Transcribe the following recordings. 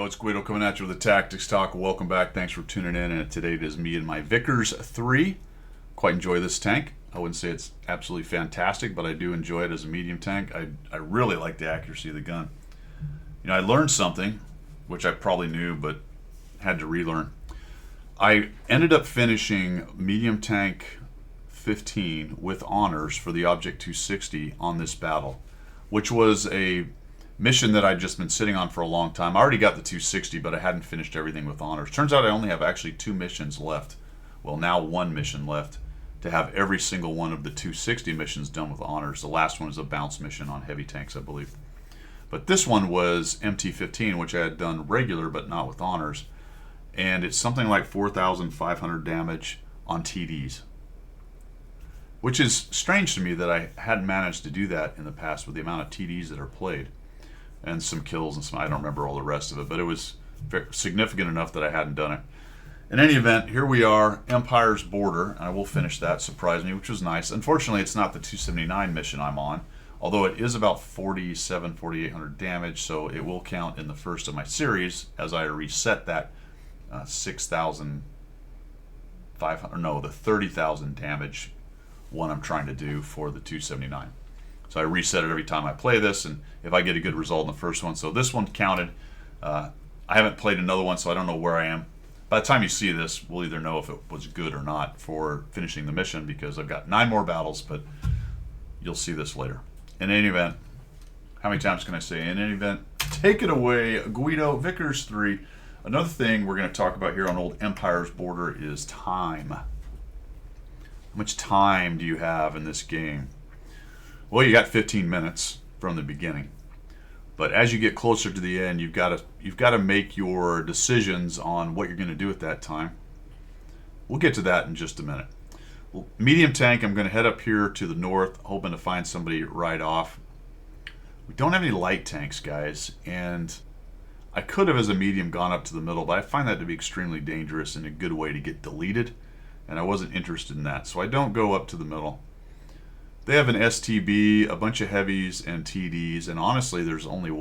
It's Guido coming at you with the Tactics Talk. Welcome back. Thanks for tuning in. And today it is me and my Vickers 3. Quite enjoy this tank. I wouldn't say it's absolutely fantastic, but I do enjoy it as a medium tank. I really like the accuracy of the gun. You know, I learned something, which I probably knew, but had to relearn. I ended up finishing medium tank 15 with honors for the Object 260 on this battle, which was a mission that I'd just been sitting on for a long time. I already got the 260, but I hadn't finished everything with honors. Turns out I only have actually 2 missions left. Well, now 1 mission left to have every single one of the 260 missions done with honors. The last one is a bounce mission on heavy tanks, I believe. But this one was MT-15, which I had done regular, but not with honors. And it's something like 4,500 damage on TDs, which is strange to me that I hadn't managed to do that in the past with the amount of TDs that are played. And some kills and some, I don't remember all the rest of it, but it was significant enough that I hadn't done it. In any event, here we are, Empire's Border, and I will finish that, surprised me, which was nice. Unfortunately, it's not the 279 mission I'm on, although it is about 4,800 damage, so it will count in the first of my series as I reset that 6,500, no, the 30,000 damage one I'm trying to do for the 279. So I reset it every time I play this, and if I get a good result in the first one. So this one counted. I haven't played another one, so I don't know where I am. By the time you see this, we'll either know if it was good or not for finishing the mission, because I've got 9 more battles, but you'll see this later. In any event, how many times can I say in any event? Take it away, Guido, Vickers 3. Another thing we're going to talk about here on Old Empire's Border is time. How much time do you have in this game? Well, you got 15 minutes from the beginning, but as you get closer to the end, you've got to make your decisions on what you're going to do at that time. We'll get to that in just a minute. Well, medium tank, I'm going to head up here to the north, hoping to find somebody right off. We don't have any light tanks, guys, and I could have, as a medium, gone up to the middle, but I find that to be extremely dangerous and a good way to get deleted, and I wasn't interested in that, so I don't go up to the middle. They have an STB, a bunch of heavies, and TDs, and honestly, there's only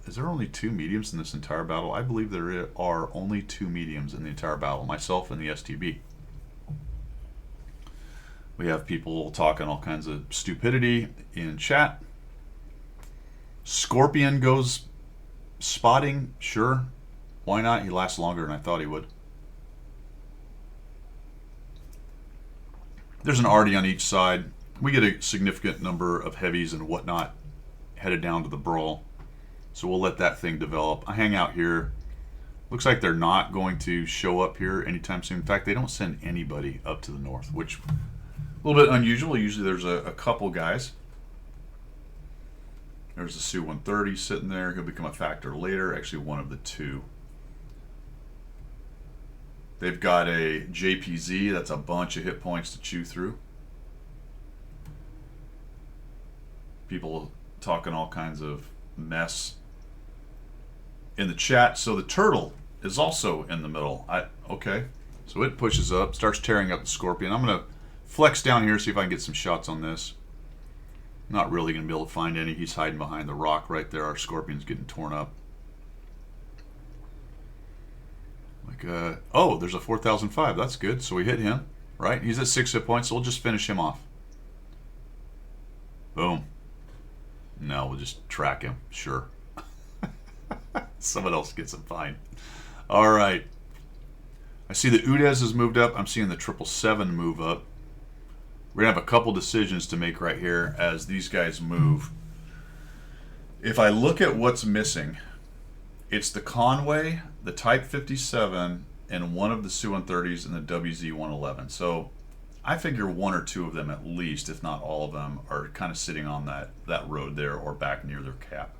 is there only 2 mediums in this entire battle? I believe there are only 2 mediums in the entire battle, myself and the STB. We have people talking all kinds of stupidity in chat. Scorpion goes spotting, sure. Why not? He lasts longer than I thought he would. There's an Artie on each side. We get a significant number of heavies and whatnot headed down to the brawl, so we'll let that thing develop. I hang out here. Looks like they're not going to show up here anytime soon. In fact, they don't send anybody up to the north, which is a little bit unusual. Usually there's a couple guys. There's the Su-130 sitting there. He'll become a factor later. Actually, one of the 2. They've got a JPZ. That's a bunch of hit points to chew through. People talking all kinds of mess in the chat. So the turtle is also in the middle. Okay, so it pushes up, starts tearing up the Scorpion. I'm going to flex down here, see if I can get some shots on this. Not really going to be able to find any. He's hiding behind the rock right there. Our Scorpion's getting torn up. Oh, there's a 4,005. That's good. So we hit him, right? He's at 6 hit points, so we'll just finish him off. Boom. No, we'll just track him. Sure. Someone else gets him, fine. All right. I see the Udez has moved up. I'm seeing the 777 move up. We're going to have a couple decisions to make right here as these guys move. If I look at what's missing, it's the Conway, the Type 57, and one of the Su-130s and the WZ-111. So I figure 1 or 2 of them at least, if not all of them, are kind of sitting on that road there or back near their cap.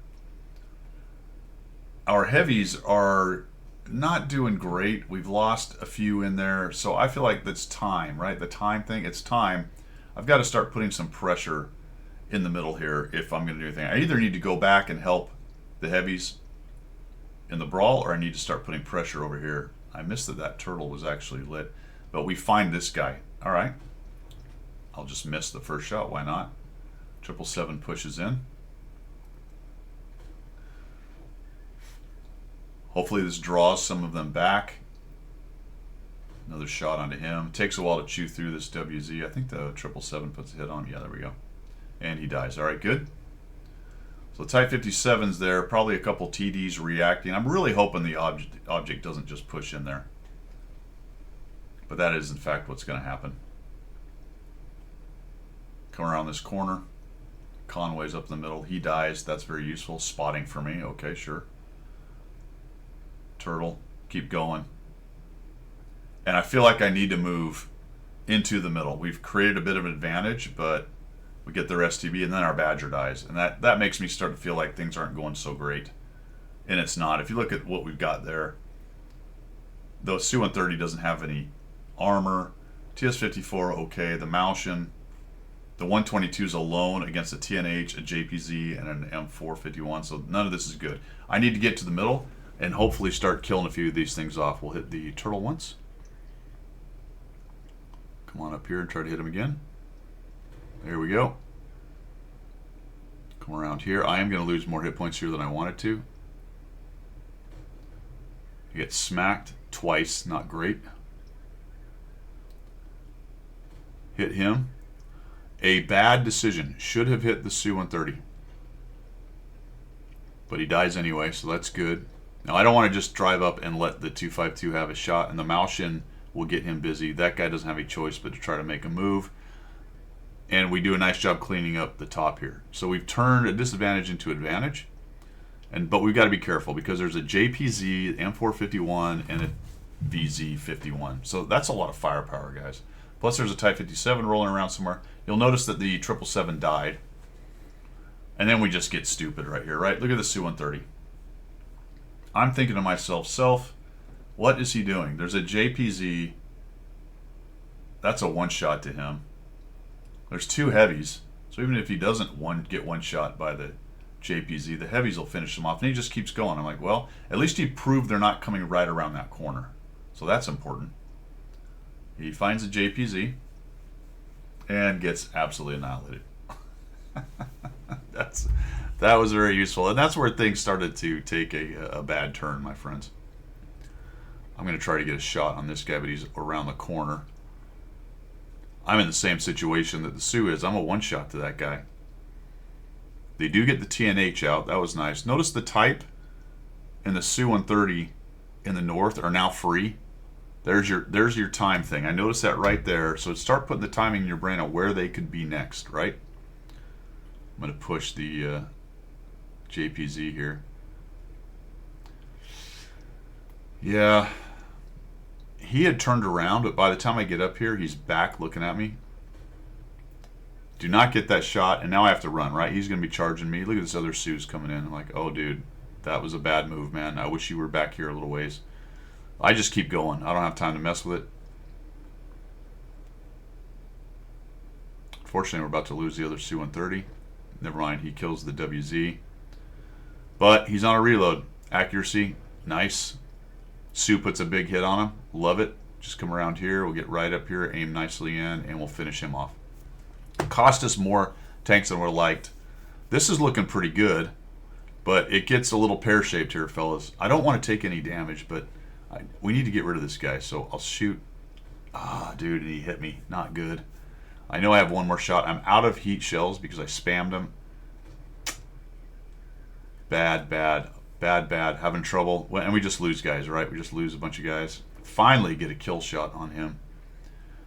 Our heavies are not doing great. We've lost a few in there, so I feel like that's time, right? The time thing, it's time. I've got to start putting some pressure in the middle here if I'm going to do anything. I either need to go back and help the heavies in the brawl, or I need to start putting pressure over here. I missed that turtle was actually lit, but we find this guy. All right, I'll just miss the first shot. Why not? 777 pushes in. Hopefully this draws some of them back. Another shot onto him. It takes a while to chew through this WZ. I think the 777 puts a hit on him. Yeah, there we go. And he dies. All right, good. So the Type 57's there. Probably a couple TDs reacting. I'm really hoping the object doesn't just push in there. But that is, in fact, what's going to happen. Come around this corner. Conway's up in the middle. He dies. That's very useful. Spotting for me. Okay, sure. Turtle. Keep going. And I feel like I need to move into the middle. We've created a bit of an advantage, but we get their STB and then our Badger dies. And that makes me start to feel like things aren't going so great. And it's not. If you look at what we've got there, the Su-130 doesn't have any armor. TS-54, okay. The Malshin, the 122's alone against a TNH, a JPZ, and an M451. So none of this is good. I need to get to the middle and hopefully start killing a few of these things off. We'll hit the turtle once. Come on up here and try to hit him again. There we go. Come around here. I am going to lose more hit points here than I wanted to. I get smacked twice. Not great. Hit him. A bad decision. Should have hit the Su-130. But he dies anyway, so that's good. Now, I don't want to just drive up and let the 252 have a shot, and the Malshin will get him busy. That guy doesn't have any choice but to try to make a move. And we do a nice job cleaning up the top here. So we've turned a disadvantage into advantage. But we've got to be careful because there's a JPZ, M451, and a VZ51. So that's a lot of firepower, guys. Plus there's a Type 57 rolling around somewhere. You'll notice that the 777 died. And then we just get stupid right here, right? Look at the Su-130. I'm thinking to myself, what is he doing? There's a JPZ. That's a one-shot to him. There's two heavies. So even if he doesn't get one shot by the JPZ, the heavies will finish him off. And he just keeps going. I'm like, well, at least he proved they're not coming right around that corner. So that's important. He finds a JPZ and gets absolutely annihilated. That was very useful. And that's where things started to take a bad turn, my friends. I'm going to try to get a shot on this guy, but he's around the corner. I'm in the same situation that the Su is. I'm a one-shot to that guy. They do get the TNH out. That was nice. Notice the Type and the Su-130 in the north are now free. There's your time thing. I noticed that right there. So start putting the timing in your brain on where they could be next, right? I'm going to push the JPZ here. Yeah. He had turned around, but by the time I get up here, he's back looking at me. Do not get that shot, and now I have to run, right? He's going to be charging me. Look at this other Su's coming in. I'm like, oh, dude, that was a bad move, man. I wish you were back here a little ways. I just keep going. I don't have time to mess with it. Fortunately, we're about to lose the other Su-130. Never mind, he kills the WZ. But he's on a reload. Accuracy, nice. Su puts a big hit on him. Love it. Just come around here. We'll get right up here, aim nicely in, and we'll finish him off. Cost us more tanks than we're liked. This is looking pretty good, but it gets a little pear-shaped here, fellas. I don't want to take any damage, but we need to get rid of this guy, so I'll shoot. Ah, dude, and he hit me. Not good. I know I have one more shot. I'm out of heat shells because I spammed him. Bad, bad. Bad, bad. Having trouble. And we just lose guys, right? We just lose a bunch of guys. Finally get a kill shot on him.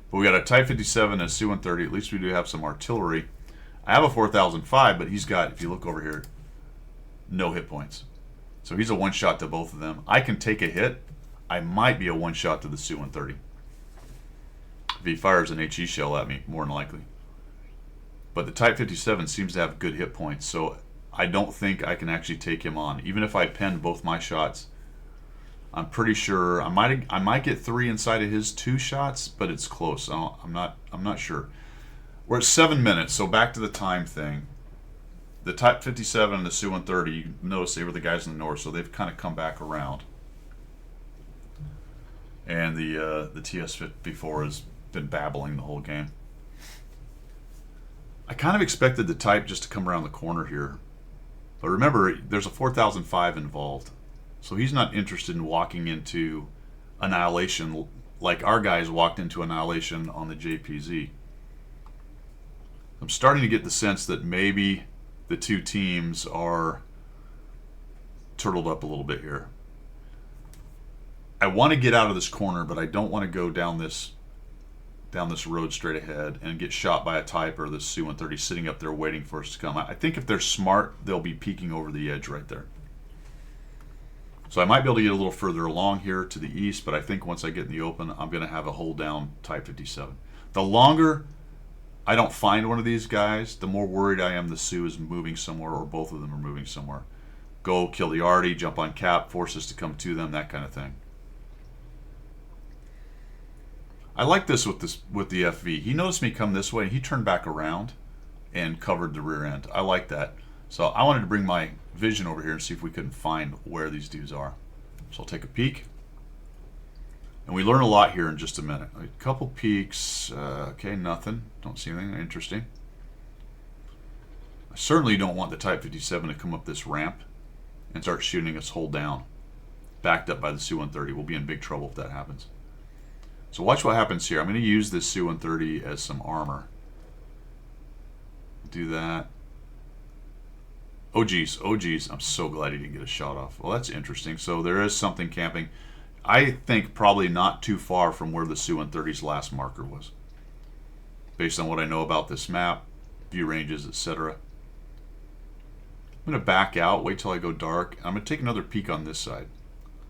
But we got a Type 57 and a Su-130. At least we do have some artillery. I have a 4005, but he's got, if you look over here, no hit points. So he's a one-shot to both of them. I can take a hit. I might be a one-shot to the Su-130. If he fires an HE shell at me, more than likely. But the Type 57 seems to have good hit points, so I don't think I can actually take him on. Even if I penned both my shots, I'm pretty sure I might get 3 inside of his 2 shots, but it's close. I'm not sure. We're at 7 minutes, so back to the time thing. The Type 57 and the Su-130, you notice they were the guys in the north, so they've kind of come back around. And the TS-54 has been babbling the whole game. I kind of expected the Type just to come around the corner here. But remember, there's a 4005 involved. So he's not interested in walking into annihilation like our guys walked into annihilation on the JPZ. I'm starting to get the sense that maybe the two teams are turtled up a little bit here. I want to get out of this corner, but I don't want to go down this road straight ahead and get shot by a type or the Su-130 sitting up there waiting for us to come. I think if they're smart, they'll be peeking over the edge right there. So I might be able to get a little further along here to the east, but I think once I get in the open, I'm going to have a hold down Type 57. The longer I don't find one of these guys, the more worried I am the Sioux is moving somewhere or both of them are moving somewhere. Go kill the arty, jump on cap, force us to come to them, that kind of thing. I like this with the FV. He noticed me come this way, and he turned back around and covered the rear end. I like that. So I wanted to bring my vision over here and see if we couldn't find where these dudes are. So I'll take a peek. And we learn a lot here in just a minute. A couple peeks. Okay, nothing. Don't see anything interesting. I certainly don't want the Type 57 to come up this ramp and start shooting us hull down, backed up by the Su-130. We'll be in big trouble if that happens. So watch what happens here. I'm going to use this Su-130 as some armor. Do that. Oh geez, oh geez. I'm so glad he didn't get a shot off. Well, that's interesting. So there is something camping. I think probably not too far from where the Su-130's last marker was, based on what I know about this map, view ranges, etc. I'm going to back out, wait till I go dark. I'm going to take another peek on this side.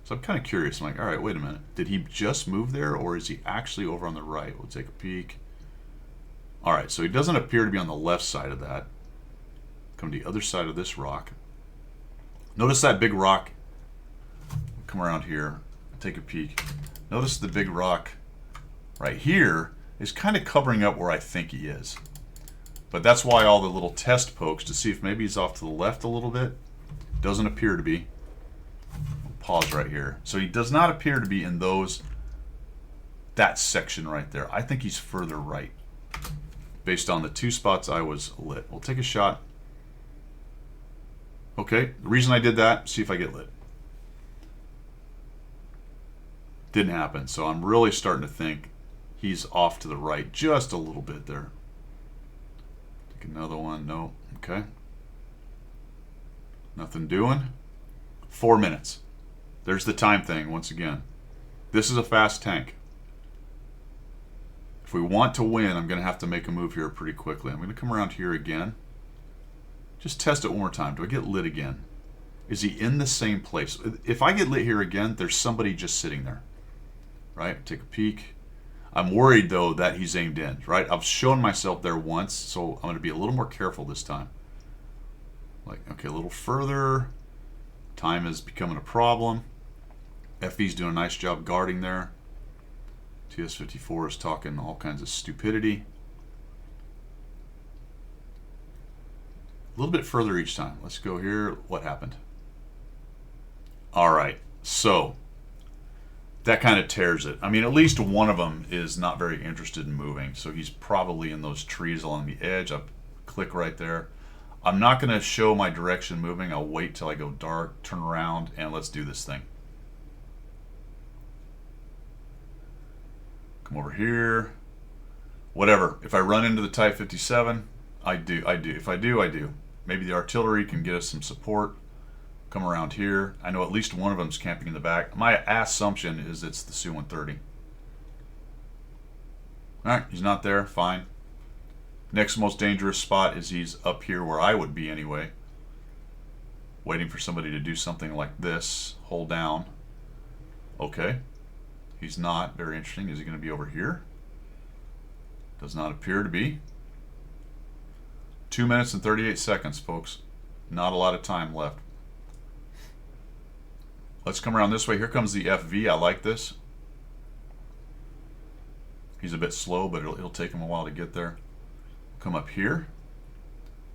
So I'm kind of curious. I'm like, all right, wait a minute. Did he just move there, or is he actually over on the right? We'll take a peek. All right, so he doesn't appear to be on the left side of that. Come to the other side of this rock. Notice that big rock. Come around here, take a peek. Notice the big rock right here is kind of covering up where I think he is. But that's why all the little test pokes to see if maybe he's off to the left a little bit. Doesn't appear to be. Pause right here. So he does not appear to be in that section right there. I think he's further right based on the two spots I was lit. We'll take a shot. Okay, the reason I did that, see if I get lit. Didn't happen, so I'm really starting to think he's off to the right just a little bit there. Take another one. No. Okay. Nothing doing. 4 minutes. There's the time thing once again. This is a fast tank. If we want to win, I'm going to have to make a move here pretty quickly. I'm going to come around here again. Just test it one more time. Do I get lit again? Is he in the same place? If I get lit here again, there's somebody just sitting there. Right? Take a peek. I'm worried, though, that he's aimed in. Right? I've shown myself there once, so I'm going to be a little more careful this time. Like, okay, a little further. Time is becoming a problem. FV's doing a nice job guarding there. TS-54 is talking all kinds of stupidity. A little bit further each time. Let's go here. What happened? All right. So that kind of tears it. I mean, at least one of them is not very interested in moving. So he's probably in those trees along the edge. I'll click right there. I'm not going to show my direction moving. I'll wait till I go dark, turn around, and let's do this thing. Come over here. Whatever. If I run into the Type 57, I do. If I do, I do. Maybe the artillery can get us some support. Come around here. I know at least one of them's camping in the back. My assumption is it's the Su-130. Alright, he's not there. Fine. Next most dangerous spot is he's up here where I would be anyway. Waiting for somebody to do something like this. Hold down. Okay. He's not. Very interesting. Is he going to be over here? Does not appear to be. 2 minutes and 38 seconds, folks. Not a lot of time left. Let's come around this way. Here comes the FV. I like this. He's a bit slow, but it'll take him a while to get there. Come up here.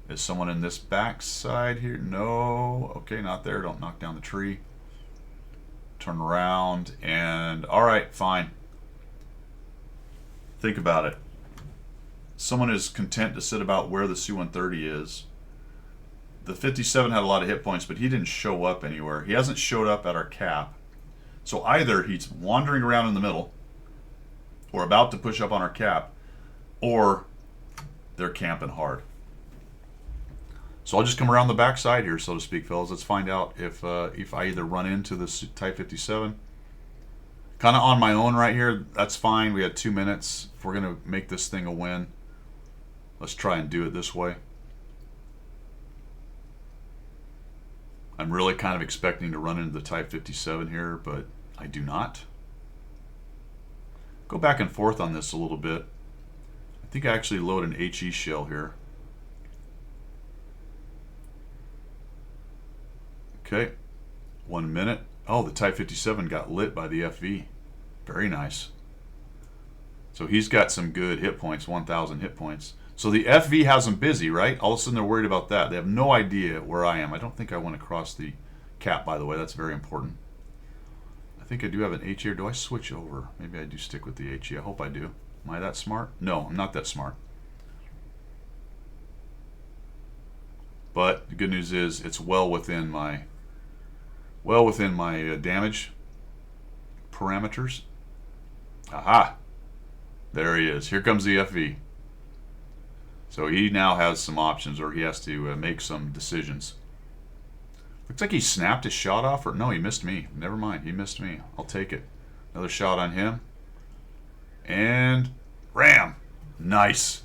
Is someone in this back side here? No. Okay, not there. Don't knock down the tree. Turn around and all right, fine. Think about it. Someone is content to sit about where the Su-130 is. the 57 had a lot of hit points, but he didn't show up anywhere. He hasn't showed up at our cap. So either he's wandering around in the middle, or about to push up on our cap, or they're camping hard. So I'll just come around the backside here, so to speak, fellas. Let's find out if I either run into this Type 57. Kind of on my own right here. That's fine. We had 2 minutes. If we're going to make this thing a win, let's try and do it this way. I'm really kind of expecting to run into the Type 57 here, but I do not. Go back and forth on this a little bit. I think I actually load an HE shell here. Okay, 1 minute. Oh, the Type 57 got lit by the FV. Very nice. So he's got some good hit points, 1,000 hit points. So the FV has him busy, right? All of a sudden they're worried about that. They have no idea where I am. I don't think I want to cross the cap, by the way. That's very important. I think I do have an HE, or do I switch over? Maybe I do stick with the HE. I hope I do. Am I that smart? No, I'm not that smart. But the good news is it's well within my damage parameters. Aha! There he is. Here comes the FV. So he now has some options, or he has to make some decisions. Looks like he snapped his shot off, or no, he missed me. Never mind, he missed me. I'll take it. Another shot on him. And ram! Nice.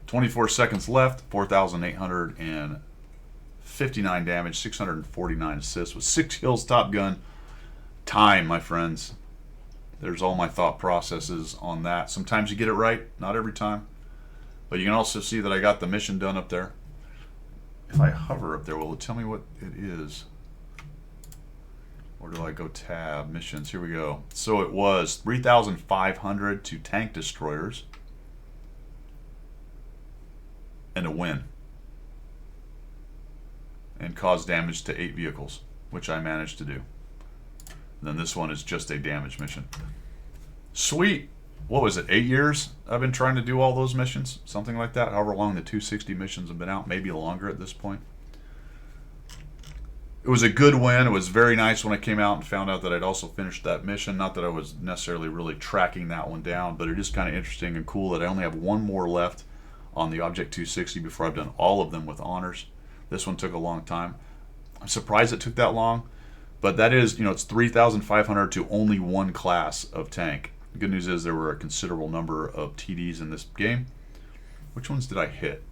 24 seconds left, 4,859 damage, 649 assists with 6 kills, Top Gun. Time, my friends. There's all my thought processes on that. Sometimes you get it right, not every time. But you can also see that I got the mission done up there. If I hover up there, will it tell me what it is? Or do I go tab, missions? Here we go. So it was 3,500 to tank destroyers. And a win. And cause damage to 8 vehicles, which I managed to do. And then this one is just a damage mission. Sweet. What was it, 8 years I've been trying to do all those missions? Something like that. However long the 260 missions have been out. Maybe longer at this point. It was a good win. It was very nice when I came out and found out that I'd also finished that mission. Not that I was necessarily really tracking that one down, but it is kind of interesting and cool that I only have one more left on the Object 260 before I've done all of them with honors. This one took a long time. I'm surprised it took that long, but that is, it's 3,500 to only one class of tank. The good news is there were a considerable number of TDs in this game. Which ones did I hit?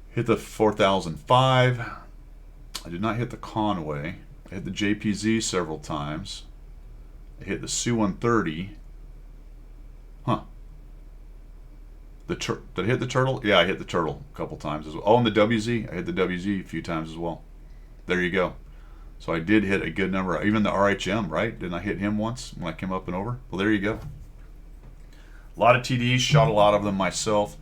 Hit the 4005. I did not hit the Conway. I hit the JPZ several times. I hit the Su-130. Huh. Did I hit the Turtle? Yeah, I hit the Turtle a couple times as well. Oh, and the WZ. I hit the WZ a few times as well. There you go. So I did hit a good number. Even the RHM, right? Didn't I hit him once when I came up and over? Well, there you go. A lot of TDs. Shot a lot of them myself.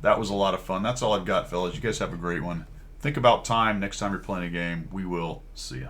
That was a lot of fun. That's all I've got, fellas. You guys have a great one. Think about time next time you're playing a game. We will see ya.